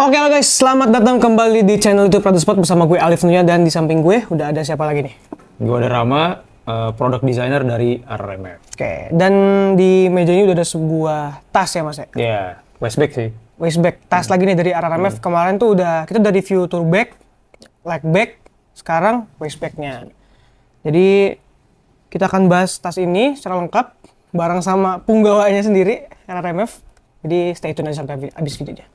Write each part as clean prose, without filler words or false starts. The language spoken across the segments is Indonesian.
Oke guys, selamat datang kembali di channel YouTube Ratu Sport bersama gue Alif Nunya, dan di samping gue udah ada siapa lagi nih? Gue ada Rama, product designer dari RRMF. Oke, dan di meja ini udah ada sebuah tas ya mas ya? Iya, waistbag sih. Waistbag, tas lagi nih dari RRMF. Kemarin tuh kita udah review tour bag, leg bag, sekarang waistbagnya. Jadi kita akan bahas tas ini secara lengkap bareng sama punggawanya sendiri RRMF. Jadi stay tune aja sampai habis videonya.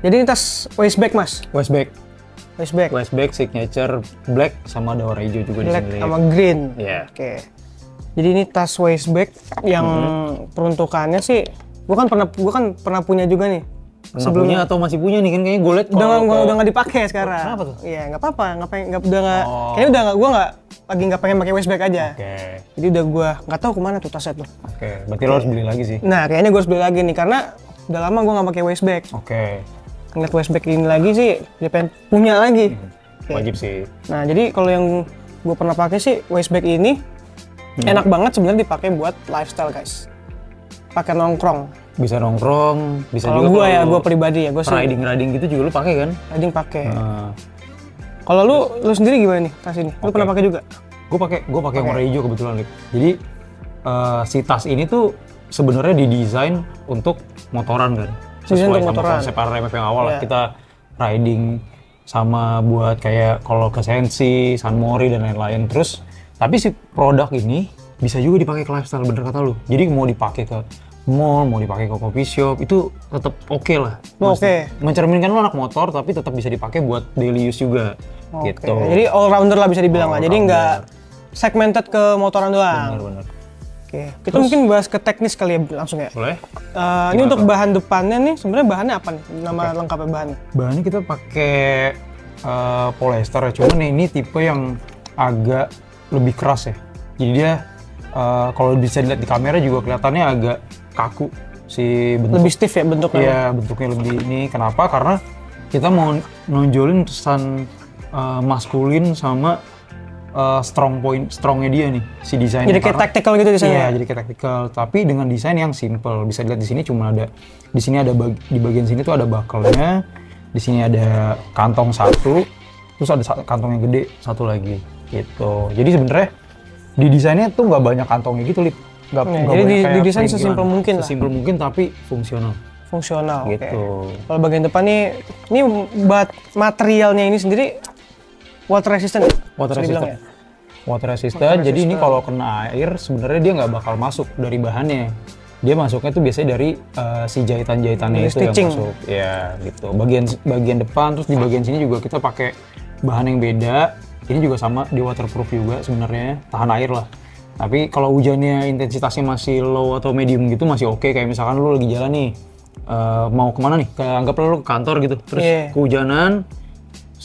Jadi ini tas waistbag mas? Waistbag. Waistbag? Waistbag signature black sama ada warna hijau juga Black di sini. sama green? Iya. Oke. Jadi ini tas waistbag yang peruntukannya sih, gua kan pernah punya juga nih. Pernah punya atau masih punya nih kan kayaknya gue liat Udah nggak dipakai sekarang. Kenapa tuh? Iya nggak apa-apa, kayaknya gue nggak pengen pakai waistbag aja. Oke. Jadi udah gue nggak tahu kemana tuh tasnya tuh. Oke, berarti lo harus beli lagi sih. Nah kayaknya gue harus beli lagi nih karena udah lama gue nggak pakai waistbag. Oke. Ngeliat waistbag ini lagi sih, dia pengen punya lagi. Wajib sih. Nah jadi kalau yang gue pernah pakai sih waistbag ini enak banget sebenarnya dipakai buat lifestyle guys. Pakai nongkrong. Bisa nongkrong, bisa Kalau juga gue pribadi ya, gue sih riding gitu juga lu pakai kan? riding pakai. Kalau lu sendiri gimana nih tas ini? Lu pernah pakai juga? Gue pakai warna hijau kebetulan, Lip. Jadi si tas ini tuh sebenarnya didesain untuk motoran kan. Sesuai sama konsep RRMF yang awal lah, kita riding sama buat kayak kalau ke Sensi, San Mori dan lain-lain. Terus tapi si produk ini bisa juga dipakai ke lifestyle, bener kata lu. Jadi mau dipakai ke mall, mau dipakai ke coffee shop, itu tetap oke lah. Oke. Mencerminkan lu anak motor tapi tetap bisa dipakai buat daily use juga. Gitu. Jadi all rounder lah bisa dibilang lah. Jadi nggak segmented ke motoran doang. Bener-bener. Oke. Kita mungkin bahas ke teknis kali ya langsung ya. Boleh? Ini untuk bahan depannya nih, sebenarnya bahannya apa nih? Nama lengkapnya bahannya? Bahannya kita pakai polyester ya, cuman ini tipe yang agak lebih keras ya. Jadi dia kalau bisa dilihat di kamera juga kelihatannya agak kaku si bentuk. Lebih stiff ya bentuknya? Iya, bentuknya lebih ini. Kenapa? Karena kita mau nonjolin kesan maskulin sama strongnya dia nih, si desainnya. Jadi kayak tactical gitu desainnya? Iya, jadi kayak tactical, tapi dengan desain yang simple. Bisa dilihat di sini cuma ada, di sini ada di bagian sini tuh ada buckle-nya, di sini ada kantong satu, terus ada kantong yang gede satu lagi, gitu. Jadi sebenarnya di desainnya tuh nggak banyak kantongnya gitu, Lip. Jadi di desain sesimpel mungkin lah. Sesimpel mungkin tapi fungsional. Fungsional, gitu. Okay. Kalau bagian depan nih, ini materialnya ini sendiri water resistant. Water resistant. Ya? Water resistant. Jadi ini kalau kena air sebenarnya dia nggak bakal masuk dari bahannya. Dia masuknya tuh biasanya dari si jahitan-jahitannya itu stitching. yang masuk. Ya, gitu. Bagian depan, terus di bagian sini juga kita pakai bahan yang beda. Ini juga sama, di waterproof juga sebenarnya, tahan air lah. Tapi kalau hujannya intensitasnya masih low atau medium gitu masih oke. Kayak misalkan lu lagi jalan nih, mau kemana nih? Anggaplah lu ke kantor gitu, terus kehujanan,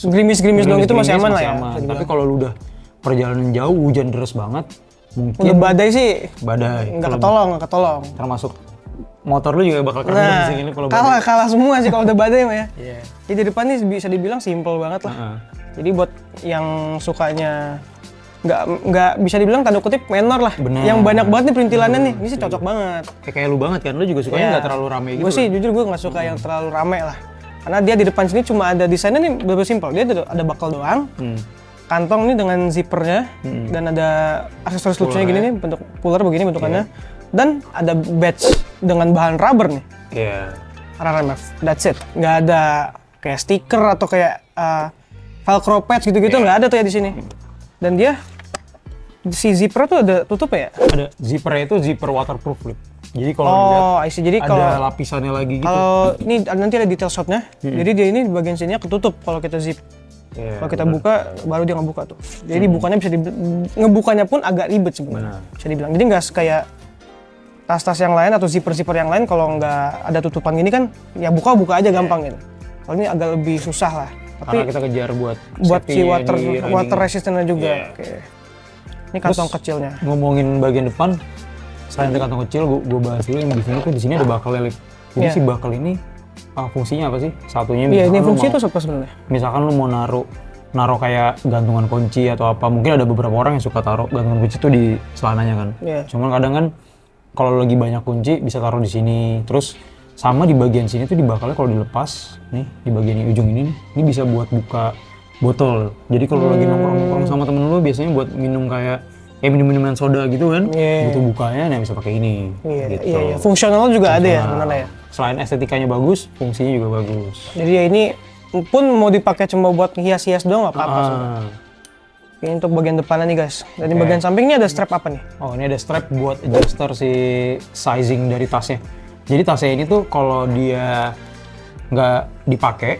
gerimis-gerimis dong itu masih aman lah ya. Tapi kalau lu udah perjalanan jauh, hujan deras banget, mungkin udah badai sih. Badai. Nggak ketolong. Termasuk motor lu juga bakal kena di sini kalau badai. Kalah semua sih kalau udah badai mah ya. Iya. Jadi di depan nih bisa dibilang simple banget lah. Jadi buat yang sukanya nggak bisa dibilang tanda kutip menor lah. Bener. Yang banyak banget nih perintilannya nih, ini sih cocok banget. Kayak lu banget kan, lu juga sukanya nggak terlalu rame gitu. Gue sih jujur gue nggak suka yang terlalu rame lah. Karena dia di depan sini cuma ada desainnya nih bener-bener simple. Dia ada buckle doang, kantong nih dengan zippernya, dan ada aksesoris lucunya gini nih, bentuk puller begini bentukannya. Dan ada badge dengan bahan rubber nih. Iya. RRMF, that's it. Nggak ada kayak stiker atau kayak velcro patch gitu-gitu, nggak ada tuh ya di sini. Dan dia si zipper tuh ada tutup ya? Ada zippernya, itu zipper waterproof, Lip. Jadi kalau dilihat jadi ada lapisannya lagi gitu. Kalau ini nanti ada detail shotnya, jadi dia ini di bagian sininya ketutup kalau kita zip. Kalau kita buka, baru dia ngebuka tuh. Jadi bukanya bisa ngebukanya pun agak ribet sebenarnya. Bisa dibilang. Jadi nggak kayak tas-tas yang lain atau zipper-zipper yang lain, kalau nggak ada tutupan gini kan, ya buka aja gampang gitu. Kalau ini agak lebih susah lah. Tapi karena kita kejar buat si water resistance juga. Ini kantong kecilnya. Ngomongin bagian depan, selain ada kantong kecil, gue bahas dulu yang di sini ada bakalnya, Lip. Jadi si bakal ini fungsinya apa sih? Satunya Iya, ini fungsi itu apa sebenarnya? Misalkan lu mau naruh kayak gantungan kunci atau apa. Mungkin ada beberapa orang yang suka taruh gantungan kunci itu di celananya kan. Cuman kadang kan kalau lagi banyak kunci bisa taruh di sini. Terus sama di bagian sini tuh di bakalnya kalau dilepas nih di bagian ujung ini nih, ini bisa buat buka botol. Jadi kalau lagi nongkrong sama temen lu biasanya buat minum kayak minum-minuman soda gitu kan, butuh bukanya, nah bisa pakai ini. Gitu. Iya. Fungsional juga ada ya, benar ya. Selain estetikanya bagus, fungsinya juga bagus. Jadi ya ini pun mau dipakai cuma buat hias-hias doang nggak apa-apa. Ini untuk bagian depannya nih guys. Dan di bagian samping ini ada strap apa nih? Oh, ini ada strap buat adjuster si sizing dari tasnya. Jadi tasnya ini tuh kalau dia nggak dipakai,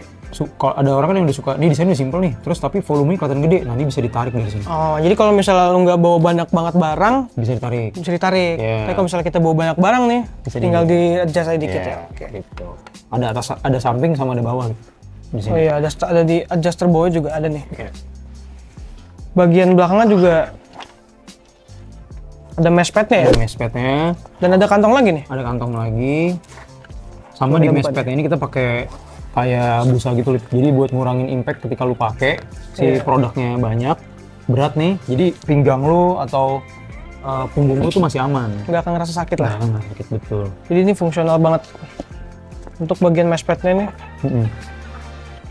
kalau ada orang kan yang udah suka, ini desainnya simple nih, terus tapi volumenya kelihatan gede, nah ini bisa ditarik dari sini. Oh, jadi kalau misalnya lu nggak bawa banyak banget barang, bisa ditarik. Tapi kalau misalnya kita bawa banyak barang nih, bisa tinggal di-adjust aja dikit ya. Oke. Gitu. Ada samping sama ada bawah di sini. Oh iya, ada di adjuster bawah juga ada nih. Bagian belakangnya juga ada mesh padnya ya? Ada mesh padnya. Dan ada kantong lagi nih? Ada kantong lagi. Sama di mesh padnya ini kita pakai kayak busa gitu, jadi buat ngurangin impact ketika lu pakai si produknya banyak, berat nih, jadi pinggang lu atau punggung lu tuh masih aman. Nggak akan ngerasa sakit lah. Nggak sakit, betul. Jadi ini fungsional banget untuk bagian mesh padnya nih.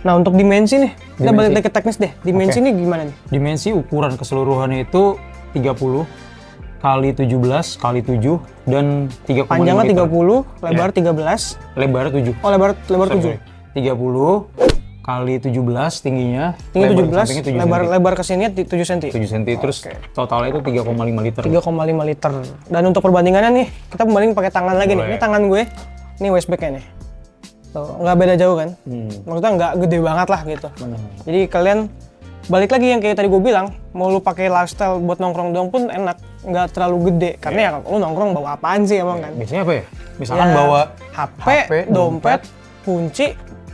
Nah untuk dimensi nih, kita balik lagi ke teknis deh. Dimensi ini gimana nih? Dimensi ukuran keseluruhannya itu 30 kali 17 kali 7 dan 3,5 panjangnya meter. 30, lebar 13. Lebar 7. Oh lebar 7. 30 kali 17 tingginya. Tinggi 17, lebar ke sini 7 cm. 7 cm, terus totalnya itu 3,5 liter. 3,5 liter. Dan untuk perbandingannya nih, kita membanding pakai tangan lagi nih. Ini tangan gue, ini waistbag-nya nih. Tuh, nggak beda jauh kan? Maksudnya nggak gede banget lah gitu. Jadi kalian balik lagi yang kayak tadi gue bilang, mau lu pakai lifestyle buat nongkrong doang pun enak, nggak terlalu gede. Karena ya lu nongkrong bawa apaan sih emang kan? Biasanya apa ya? Misalkan bawa HP, dompet, kunci.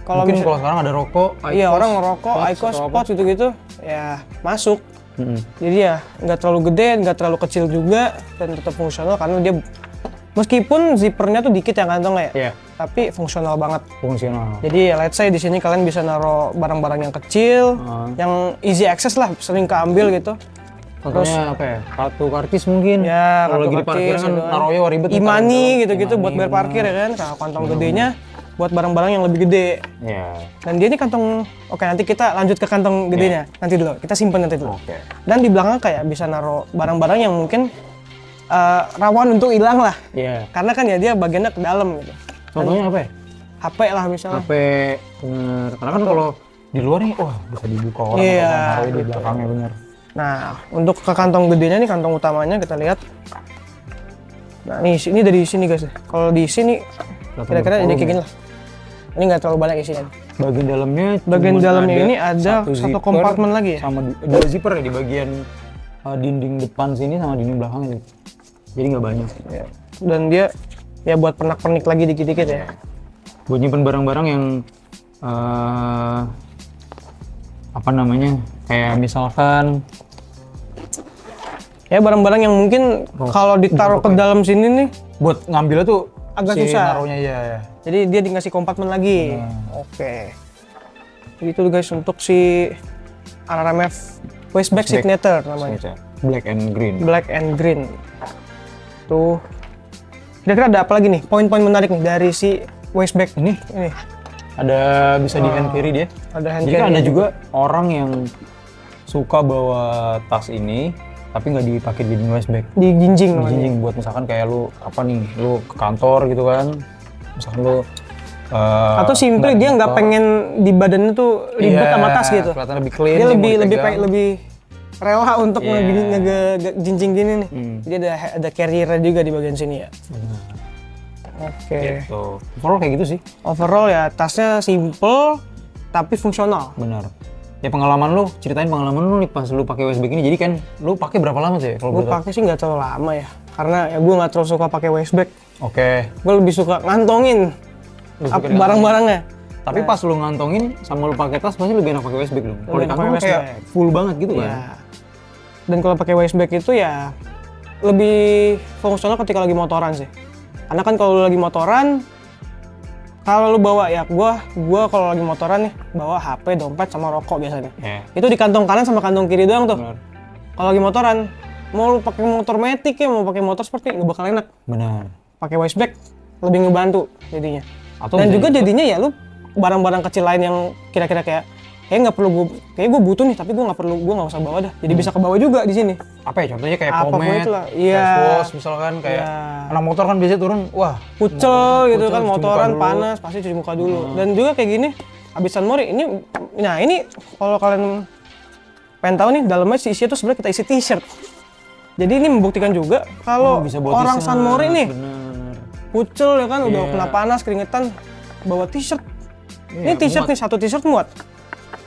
Kalau sekarang ada rokok, iya orang ngerokok, IQOS, Spots gitu-gitu, ya masuk. Jadi ya nggak terlalu gede, nggak terlalu kecil juga, dan tetap fungsional karena dia meskipun zippernya tuh dikit yang kantongnya ya, tapi fungsional banget. Fungsional. Jadi let's say di sini kalian bisa naruh barang-barang yang kecil, yang easy access lah, sering keambil gitu. Contohnya apa ya? Kartu karcis mungkin. Ya, kalau lagi di parkir kan naruhnya ribet. E-money gitu-gitu buat bayar parkir ya kan. Nah, kantong gedenya buat barang-barang yang lebih gede. Dan dia ini kantong, oke nanti kita lanjut ke kantong gedenya. Nanti dulu, kita simpen nanti dulu. Dan di belakang kayak bisa naruh barang-barang yang mungkin rawan untuk hilang lah. Karena kan ya dia bagiannya ke dalam gitu. Contohnya apa ya? HP lah misalnya. HP, bener. Karena kan kalau di luar nih, wah bisa dibuka orang naruh di belakangnya, bener. Nah, untuk ke kantong gedenya nih, kantong utamanya kita lihat. Nah, ini dari sini guys. Kalau di sini kira-kira ini kayak gini lah. Ini nggak terlalu banyak isinya. Bagian dalamnya ini ada satu kompartemen lagi ya? Sama dua zipper ya di bagian dinding depan sini sama dinding belakang ini. Jadi nggak banyak. Dan dia ya buat pernak-pernik lagi dikit-dikit ya. Buat nyimpen barang-barang yang apa namanya, kayak misalkan ya barang-barang yang mungkin kalau ditaruh ke dalam sini nih buat ngambilnya tuh agak susah. Naruhnya ya. Jadi dia dikasih kompartemen lagi. Oke. Jadi itu guys untuk si RRMF waistbag signature namanya. Black and green. Black and green. Tuh. Kira-kira ada apa lagi nih? Poin-poin menarik nih dari si waistbag ini. Ada bisa di hand carry dia. Ada hand carry. Jadi ada juga orang yang suka bawa tas ini tapi nggak dipakai di waistbag. Di jinjing buat misalkan kayak lu apa nih, lu ke kantor gitu kan. Misalkan lu atau simply dia nggak pengen di badannya tuh ribet sama tas gitu. Kelihatan lebih clean. Dia lebih rela untuk jinjing gini nih. Jadi ada carrier juga di bagian sini ya. Oke. Gitu. Overall kayak gitu sih. Overall ya tasnya simple tapi fungsional. Benar. Ya ceritain pengalaman lu nih pas lu pakai waistbag ini. Jadi kan lu pakai berapa lama sih? Gue pakai sih nggak terlalu lama ya. Karena ya gue nggak terlalu suka pakai waistbag. Gue lebih suka ngantongin barang-barangnya. Tapi pas lu ngantongin sama lu pakai tas pasti lebih enak pakai waistbag lu. Kalau di kantong kayak full banget gitu kan. Dan kalau pakai waistbag itu ya lebih fungsional ketika lagi motoran sih. Karena kan kalau lu lagi motoran, kalau lu bawa ya, gua kalau lagi motoran nih bawa HP, dompet sama rokok biasanya. Itu di kantong kanan sama kantong kiri doang tuh. Kalau lagi motoran, mau lu pakai motor matic ya, mau pakai motor sport kayak nggak bakal enak. Benar. Pakai waist bag lebih ngebantu jadinya. Atau dan juga jadinya ya lu barang-barang kecil lain yang kira-kira kayak nggak perlu kayak gue butuh nih tapi gue nggak usah bawa dah. Jadi bisa ke bawah juga di sini. Apa ya contohnya kayak Apapun pomade, itulah. face wash misalkan kayak anak motor kan biasanya turun, wah kucel gitu kan, cuci motoran muka panas pasti cuci muka dulu. Dan juga kayak gini habisan mori ini, nah ini kalau kalian pengen tahu nih dalamnya si isinya tuh sebenarnya kita isi t-shirt. Jadi ini membuktikan juga kalau orang San Mori nih kucel ya kan, udah kena panas keringetan bawa t-shirt. Ini t-shirt nih, satu t-shirt muat.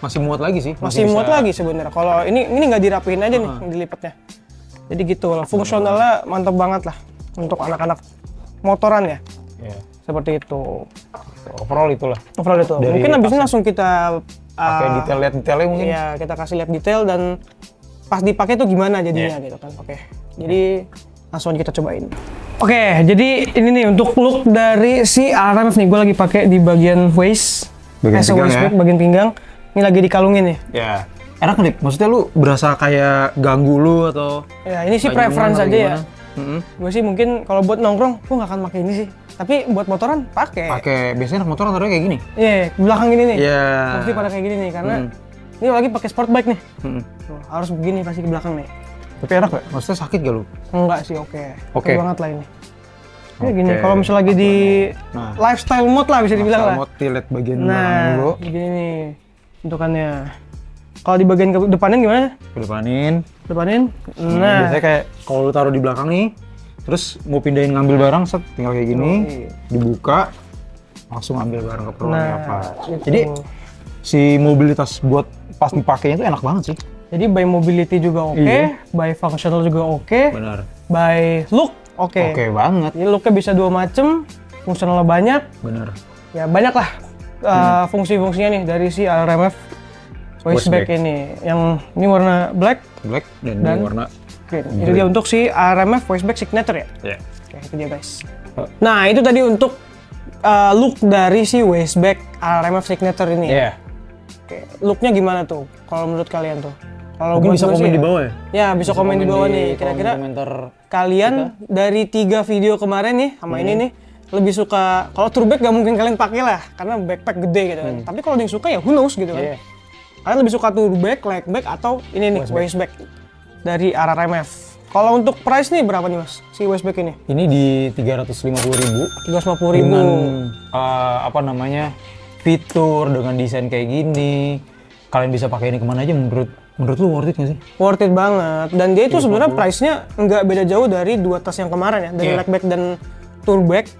Masih muat lagi sih. Masih muat lagi sebenarnya. Kalau ini nggak dirapiin aja nih dilipatnya. Jadi gitu lah, fungsionalnya mantap banget lah untuk anak-anak motoran ya. Seperti itu. Overall itulah. Overall itu. Mungkin abis ini langsung kita pakai detailnya mungkin. Iya, kita kasih lihat detail dan pas dipakai tuh gimana jadinya gitu kan. Oke. Jadi langsung kita cobain. Oke, jadi ini nih untuk look dari si RMF nih. Gue lagi pakai di bagian waist, waist bag, bagian pinggang. Ini lagi dikalungin nih. Ya. Enak nih, maksudnya lu berasa kayak ganggu lu atau? Ya ini sih preference aja ya. Gue sih mungkin kalau buat nongkrong, gue nggak akan pakai ini sih. Tapi buat motoran pakai. Biasanya anak motoran taruhnya kayak gini. Iya, belakang gini nih. Iya. Pasti pada kayak gini nih, karena ini lagi pakai sport bike nih. Harus begini pasti ke belakang nih. Tapi enak gak? Maksudnya sakit gak lu? Enggak sih, oke banget lah ini. Kayak gini, kalau misalnya lagi di lifestyle mode lah bisa dibilang lah. Lifestyle mode, dilihat bagian belakang dulu. Begini nih bentukannya. Kalau di bagian depannya gimana? Depanin. Nah, biasanya kayak kalau lu taruh di belakang nih, terus mau pindahin ngambil barang, set tinggal kayak gini, dibuka, langsung ambil barang keperluannya apa. Gitu. Jadi si mobilitas buat pas dipakainya itu enak banget sih. Jadi by mobility juga oke, by functional juga oke, benar. By look oke. Oke banget. Ini looknya bisa dua macem, fungsionalnya banyak. Bener. Ya banyak lah fungsi-fungsinya nih dari si RMF waist bag ini. Yang ini warna black dan ini warna green. Itu dia untuk si RMF waist bag signature ya. Iya. Oke, itu dia guys. Nah itu tadi untuk look dari si waist bag RMF signature ini. Iya. Oke, looknya gimana tuh? Kalau menurut kalian tuh? Kalau mungkin bisa komen di bawah ya? Ya bisa komen di bawah nih. Kira-kira kalian dari 3 video kemarin nih sama ini nih lebih suka, kalau tour bag gak mungkin kalian pakai lah karena backpack gede gitu kan. Tapi kalau yang suka ya who knows gitu kan. Kalian lebih suka tour bag, leg bag atau ini nih waist bag dari RMF. Kalau untuk price nih berapa nih mas si waist bag ini? Ini di 350.000. 350.000. Dengan apa namanya fitur dengan desain kayak gini. Kalian bisa pakai ini kemana aja menurut lu worth it nggak sih? Worth it banget. Dan dia itu sebenarnya price-nya nggak beda jauh dari 2 tas yang kemarin ya, dari leg bag dan tour bag.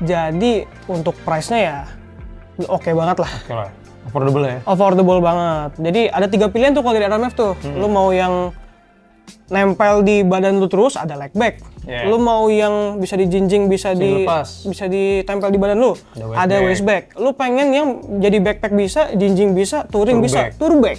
Jadi untuk price-nya ya oke banget lah. Oke lah. Affordable ya? Affordable banget. Jadi ada 3 pilihan tuh kalau dari RMF tuh. Lu mau yang nempel di badan lu terus, ada leg bag. Lu mau yang bisa dijinjing, bisa ditempel di badan lu, ada waist bag. Lu pengen yang jadi backpack bisa, jinjing bisa, touring bisa, tour bag.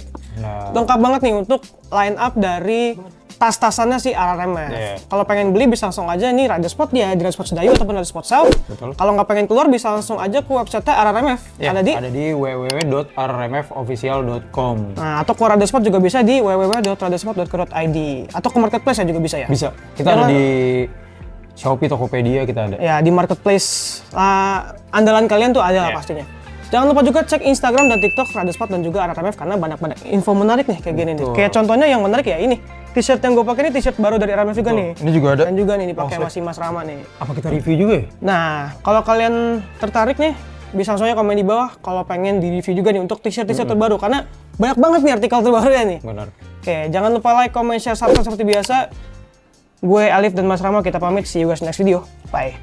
Lengkap banget nih untuk line up dari tas-tasannya si RMF. Kalau pengen beli bisa langsung aja nih Rider Spot di Rider Spot Sedayu ataupun Rider Spot South. Kalau nggak pengen keluar bisa langsung aja ke website RMF. Ada di www.rmfofficial.com. Nah, atau ke Rider Spot juga bisa di www.riderspot.co.id juga bisa ya juga bisa ya. Bisa. Kita ada di Shopee, Tokopedia kita ada. Ya, di marketplace andalan kalian tuh ada lah pastinya. Jangan lupa juga cek Instagram dan TikTok Rider Spot dan juga RMF karena banyak info menarik nih kayak gini nih. Kayak contohnya yang menarik ya ini. T-shirt yang gue pakai ini t-shirt baru dari RMF juga nih. Ini juga ada. Dan juga nih dipakai masih Mas Rama nih. Apa kita review juga ya? Nah, kalau kalian tertarik nih bisa langsung aja komen di bawah kalau pengen di review juga nih untuk t-shirt terbaru karena banyak banget nih artikel terbaru ya nih. Benar. Oke, jangan lupa like, comment, share, subscribe seperti biasa. Gue Alif dan Mas Rama kita pamit, see you guys next video. Bye.